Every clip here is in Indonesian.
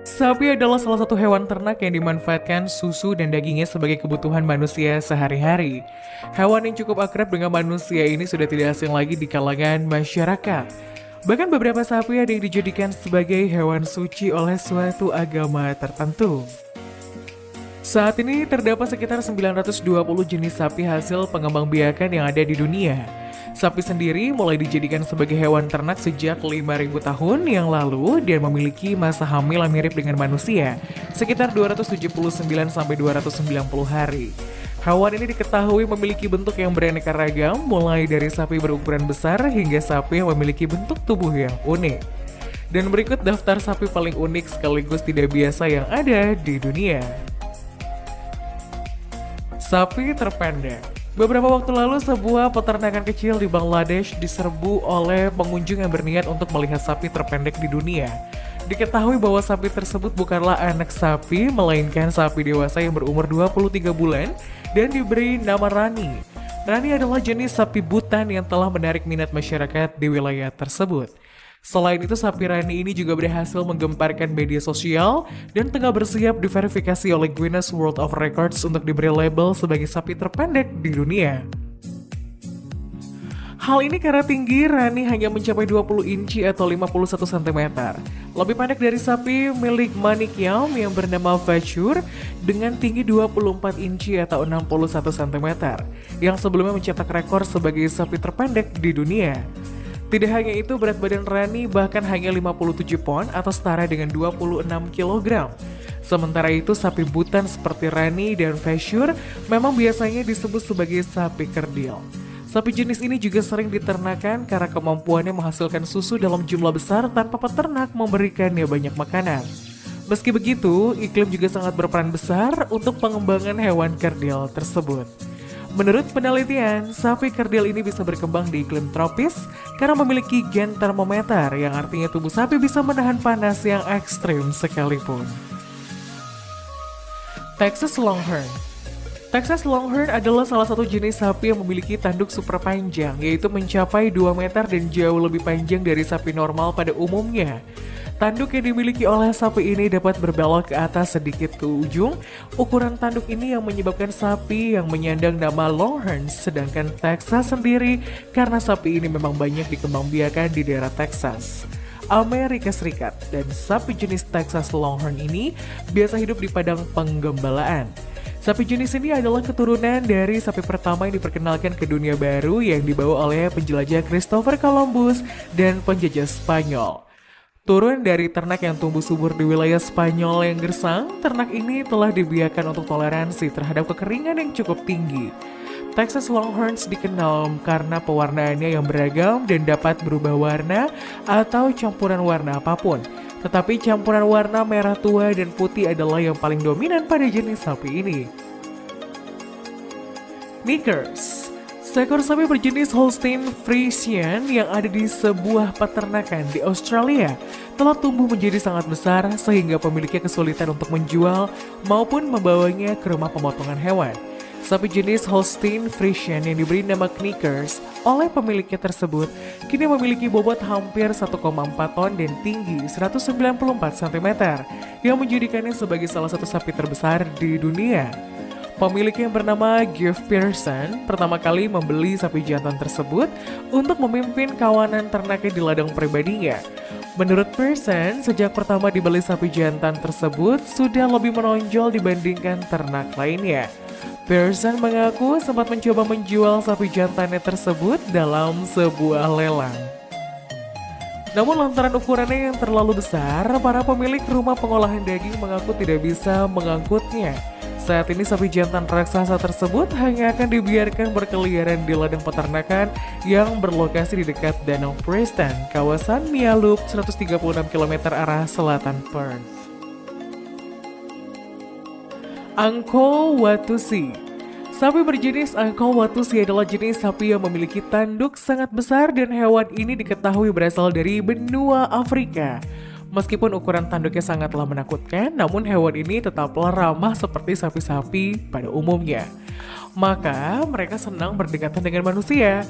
Sapi adalah salah satu hewan ternak yang dimanfaatkan susu dan dagingnya sebagai kebutuhan manusia sehari-hari. Hewan yang cukup akrab dengan manusia ini sudah tidak asing lagi di kalangan masyarakat. Bahkan beberapa sapi ada yang dijadikan sebagai hewan suci oleh suatu agama tertentu. Saat ini terdapat sekitar 920 jenis sapi hasil pengembangbiakan yang ada di dunia. Sapi sendiri mulai dijadikan sebagai hewan ternak sejak 5.000 tahun yang lalu dan memiliki masa hamil yang mirip dengan manusia, sekitar 279 sampai 290 hari. Hewan ini diketahui memiliki bentuk yang beraneka ragam, mulai dari sapi berukuran besar hingga sapi yang memiliki bentuk tubuh yang unik. Dan berikut daftar sapi paling unik sekaligus tidak biasa yang ada di dunia. Sapi terpendek. Beberapa waktu lalu, sebuah peternakan kecil di Bangladesh diserbu oleh pengunjung yang berniat untuk melihat sapi terpendek di dunia. Diketahui bahwa sapi tersebut bukanlah anak sapi, melainkan sapi dewasa yang berumur 23 bulan dan diberi nama Rani. Rani adalah jenis sapi butan yang telah menarik minat masyarakat di wilayah tersebut. Selain itu, sapi Rani ini juga berhasil menggemparkan media sosial dan tengah bersiap diverifikasi oleh Guinness World of Records untuk diberi label sebagai sapi terpendek di dunia. Hal ini karena tinggi Rani hanya mencapai 20 inci atau 51 cm. Lebih pendek dari sapi milik Manik Yam yang bernama Vachur dengan tinggi 24 inci atau 61 cm, yang sebelumnya mencetak rekor sebagai sapi terpendek di dunia. Tidak hanya itu, berat badan Rani bahkan hanya 57 pon atau setara dengan 26 kg. Sementara itu, sapi butan seperti Rani dan Vachur memang biasanya disebut sebagai sapi kerdil. Sapi jenis ini juga sering diternakan karena kemampuannya menghasilkan susu dalam jumlah besar tanpa peternak memberikannya banyak makanan. Meski begitu, iklim juga sangat berperan besar untuk pengembangan hewan kerdil tersebut. Menurut penelitian, sapi kerdil ini bisa berkembang di iklim tropis karena memiliki gen termometer yang artinya tubuh sapi bisa menahan panas yang ekstrim sekalipun. Texas Longhorn. Texas Longhorn adalah salah satu jenis sapi yang memiliki tanduk super panjang, yaitu mencapai 2 meter dan jauh lebih panjang dari sapi normal pada umumnya. Tanduk yang dimiliki oleh sapi ini dapat berbelok ke atas sedikit ke ujung. Ukuran tanduk ini yang menyebabkan sapi yang menyandang nama Longhorn, sedangkan Texas sendiri karena sapi ini memang banyak dikembangbiakan di daerah Texas, Amerika Serikat, dan sapi jenis Texas Longhorn ini biasa hidup di padang penggembalaan. Sapi jenis ini adalah keturunan dari sapi pertama yang diperkenalkan ke dunia baru yang dibawa oleh penjelajah Christopher Columbus dan penjajah Spanyol. Turun dari ternak yang tumbuh subur di wilayah Spanyol yang gersang, ternak ini telah dibiarkan untuk toleransi terhadap kekeringan yang cukup tinggi. Texas Longhorns dikenal karena pewarnaannya yang beragam dan dapat berubah warna atau campuran warna apapun. Tetapi campuran warna merah tua dan putih adalah yang paling dominan pada jenis sapi ini. Knickers. Seekor sapi berjenis Holstein Friesian yang ada di sebuah peternakan di Australia telah tumbuh menjadi sangat besar sehingga pemiliknya kesulitan untuk menjual maupun membawanya ke rumah pemotongan hewan. Sapi jenis Holstein Friesian yang diberi nama Knickers oleh pemiliknya tersebut kini memiliki bobot hampir 1,4 ton dan tinggi 194 cm yang menjadikannya sebagai salah satu sapi terbesar di dunia. Pemilik yang bernama Geoff Pearson pertama kali membeli sapi jantan tersebut untuk memimpin kawanan ternaknya di ladang pribadinya. Menurut Pearson, sejak pertama dibeli sapi jantan tersebut sudah lebih menonjol dibandingkan ternak lainnya. Pearson mengaku sempat mencoba menjual sapi jantannya tersebut dalam sebuah lelang. Namun lantaran ukurannya yang terlalu besar, para pemilik rumah pengolahan daging mengaku tidak bisa mengangkutnya. Saat ini sapi jantan raksasa tersebut hanya akan dibiarkan berkeliaran di ladang peternakan yang berlokasi di dekat Danau Preston, kawasan Mia Loop 136 km arah selatan Perth. Angkol Watusi. Sapi berjenis Angkol Watusi adalah jenis sapi yang memiliki tanduk sangat besar dan hewan ini diketahui berasal dari benua Afrika. Meskipun ukuran tanduknya sangatlah menakutkan, namun hewan ini tetaplah ramah seperti sapi-sapi pada umumnya. Maka mereka senang berdekatan dengan manusia.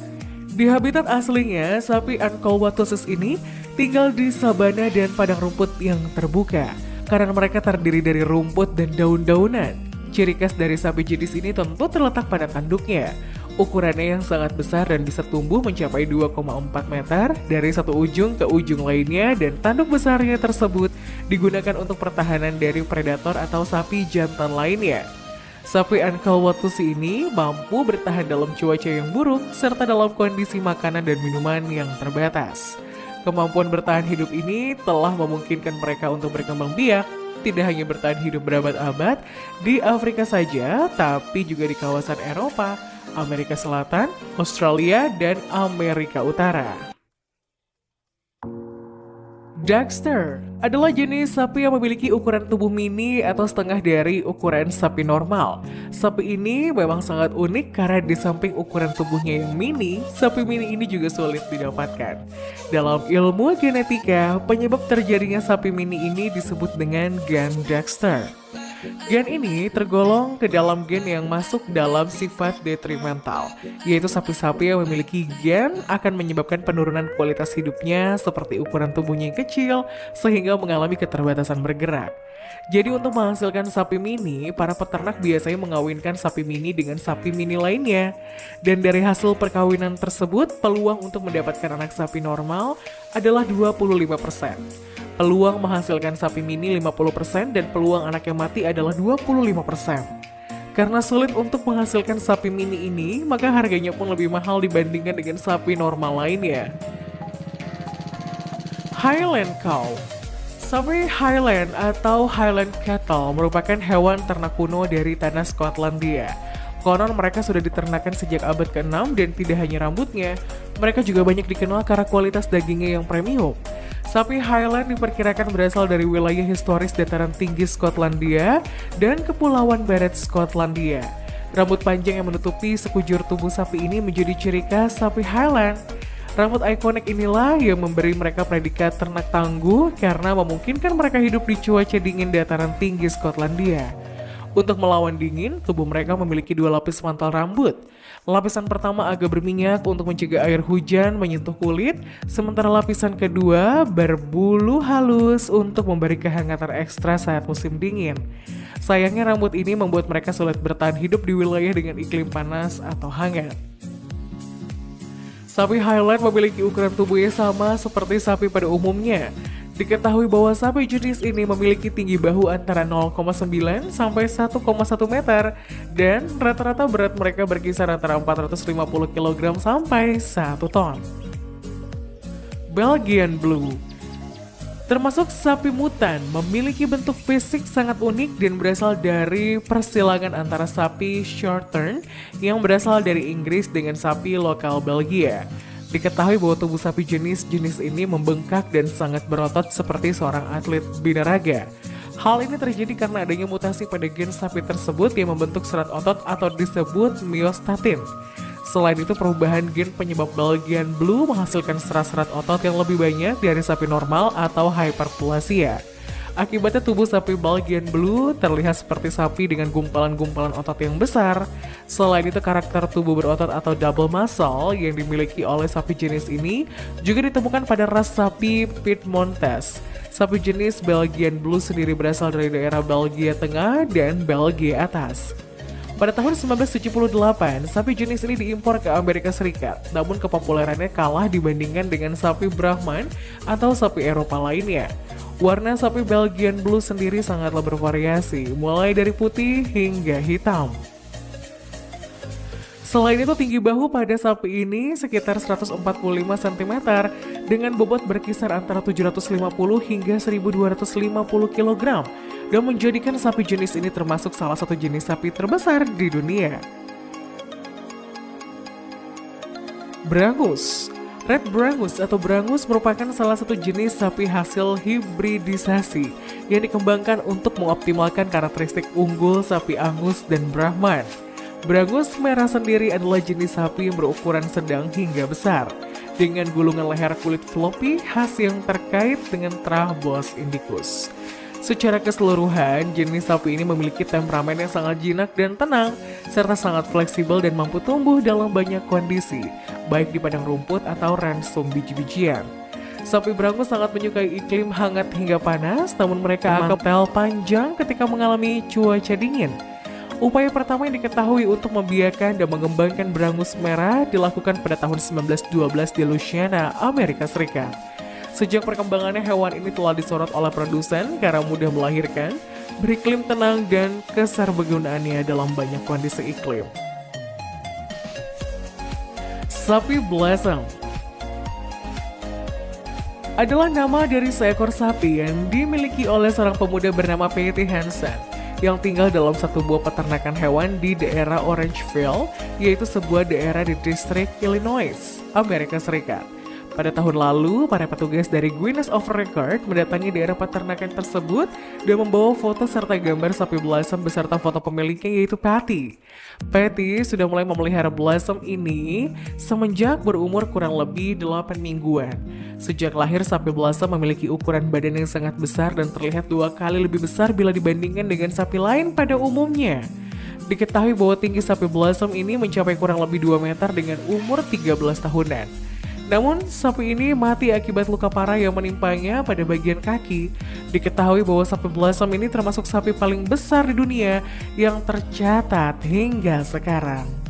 Di habitat aslinya, sapi Angkol Watusi ini tinggal di sabana dan padang rumput yang terbuka. makanan mereka terdiri dari rumput dan daun-daunan. Ciri khas dari sapi jenis ini tentu terletak pada tanduknya. Ukurannya yang sangat besar dan bisa tumbuh mencapai 2,4 meter dari satu ujung ke ujung lainnya, dan tanduk besarnya tersebut digunakan untuk pertahanan dari predator atau sapi jantan lainnya. Sapi Ankalwatusi ini mampu bertahan dalam cuaca yang buruk serta dalam kondisi makanan dan minuman yang terbatas. Kemampuan bertahan hidup ini telah memungkinkan mereka untuk berkembang biak, tidak hanya bertahan hidup berabad-abad di Afrika saja, tapi juga di kawasan Eropa, Amerika Selatan, Australia, dan Amerika Utara. Dachster adalah jenis sapi yang memiliki ukuran tubuh mini atau setengah dari ukuran sapi normal. Sapi ini memang sangat unik karena di samping ukuran tubuhnya yang mini, sapi mini ini juga sulit didapatkan. Dalam ilmu genetika, penyebab terjadinya sapi mini ini disebut dengan gen Dachster. Gen ini tergolong ke dalam gen yang masuk dalam sifat detrimental, yaitu sapi-sapi yang memiliki gen akan menyebabkan penurunan kualitas hidupnya seperti ukuran tubuhnya yang kecil sehingga mengalami keterbatasan bergerak. Jadi untuk menghasilkan sapi mini, para peternak biasanya mengawinkan sapi mini dengan sapi mini lainnya. Dan dari hasil perkawinan tersebut, peluang untuk mendapatkan anak sapi normal adalah 25%. Peluang menghasilkan sapi mini 50% dan peluang anak yang mati adalah 25%. Karena sulit untuk menghasilkan sapi mini ini, maka harganya pun lebih mahal dibandingkan dengan sapi normal lainnya. Highland Cow. Sapi Highland atau Highland Cattle merupakan hewan ternak kuno dari tanah Skotlandia. Konon mereka sudah diternakan sejak abad ke-6 dan tidak hanya rambutnya, mereka juga banyak dikenal karena kualitas dagingnya yang premium. Sapi Highland diperkirakan berasal dari wilayah historis dataran tinggi Skotlandia dan Kepulauan Barat Skotlandia. Rambut panjang yang menutupi sekujur tubuh sapi ini menjadi ciri khas sapi Highland. Rambut ikonik inilah yang memberi mereka predikat ternak tangguh karena memungkinkan mereka hidup di cuaca dingin dataran tinggi Skotlandia. Untuk melawan dingin, tubuh mereka memiliki dua lapis mantel rambut. Lapisan pertama agak berminyak untuk mencegah air hujan menyentuh kulit, sementara lapisan kedua berbulu halus untuk memberi kehangatan ekstra saat musim dingin. Sayangnya rambut ini membuat mereka sulit bertahan hidup di wilayah dengan iklim panas atau hangat. Sapi Highland memiliki ukuran tubuh yang sama seperti sapi pada umumnya. Diketahui bahwa sapi jenis ini memiliki tinggi bahu antara 0,9 sampai 1,1 meter dan rata-rata berat mereka berkisar antara 450 kg sampai 1 ton. Belgian Blue termasuk sapi mutan, memiliki bentuk fisik sangat unik dan berasal dari persilangan antara sapi Shorthorn yang berasal dari Inggris dengan sapi lokal Belgia. Diketahui bahwa tubuh sapi jenis ini membengkak dan sangat berotot seperti seorang atlet binaraga. Hal ini terjadi karena adanya mutasi pada gen sapi tersebut yang membentuk serat otot atau disebut myostatin. Selain itu, perubahan gen penyebab Belgian Blue menghasilkan serat-serat otot yang lebih banyak dari sapi normal atau hyperplasia. Akibatnya tubuh sapi Belgian Blue terlihat seperti sapi dengan gumpalan-gumpalan otot yang besar. Selain itu, karakter tubuh berotot atau double muscle yang dimiliki oleh sapi jenis ini juga ditemukan pada ras sapi Piedmontese. Sapi jenis Belgian Blue sendiri berasal dari daerah Belgia Tengah dan Belgia Atas. Pada tahun 1978, sapi jenis ini diimpor ke Amerika Serikat, namun kepopulerannya kalah dibandingkan dengan sapi Brahman atau sapi Eropa lainnya. Warna sapi Belgian Blue sendiri sangatlah bervariasi, mulai dari putih hingga hitam. Selain itu, tinggi bahu pada sapi ini sekitar 145 cm dengan bobot berkisar antara 750 hingga 1250 kg dan menjadikan sapi jenis ini termasuk salah satu jenis sapi terbesar di dunia. Brangus. Red Brangus atau Brangus merupakan salah satu jenis sapi hasil hibridisasi yang dikembangkan untuk mengoptimalkan karakteristik unggul sapi Angus dan Brahman. Brangus merah sendiri adalah jenis sapi yang berukuran sedang hingga besar, dengan gulungan leher kulit floppy khas yang terkait dengan terah Bos Indicus. Secara keseluruhan, jenis sapi ini memiliki temperamen yang sangat jinak dan tenang, serta sangat fleksibel dan mampu tumbuh dalam banyak kondisi, baik di padang rumput atau ransum biji-bijian. Sapi Brangus sangat menyukai iklim hangat hingga panas, namun mereka akan tel panjang ketika mengalami cuaca dingin. Upaya pertama yang diketahui untuk membiarkan dan mengembangkan Brangus merah dilakukan pada tahun 1912 di Louisiana, Amerika Serikat. Sejak perkembangannya, hewan ini telah disorot oleh produsen karena mudah melahirkan, beriklim tenang, dan keserbergunaannya dalam banyak kondisi iklim. Sapi Blossom adalah nama dari seekor sapi yang dimiliki oleh seorang pemuda bernama Pete Hansen yang tinggal dalam satu buah peternakan hewan di daerah Orangeville, yaitu sebuah daerah di distrik Illinois, Amerika Serikat. Pada tahun lalu, para petugas dari Guinness of Record mendatangi daerah peternakan tersebut dan membawa foto serta gambar sapi Blossom beserta foto pemiliknya, yaitu Patty. Patty sudah mulai memelihara Blossom ini semenjak berumur kurang lebih 8 mingguan. Sejak lahir, sapi Blossom memiliki ukuran badan yang sangat besar dan terlihat 2 kali lebih besar bila dibandingkan dengan sapi lain pada umumnya. Diketahui bahwa tinggi sapi Blossom ini mencapai kurang lebih 2 meter dengan umur 13 tahunan. Namun, sapi ini mati akibat luka parah yang menimpanya pada bagian kaki. Diketahui bahwa sapi Blossom ini termasuk sapi paling besar di dunia yang tercatat hingga sekarang.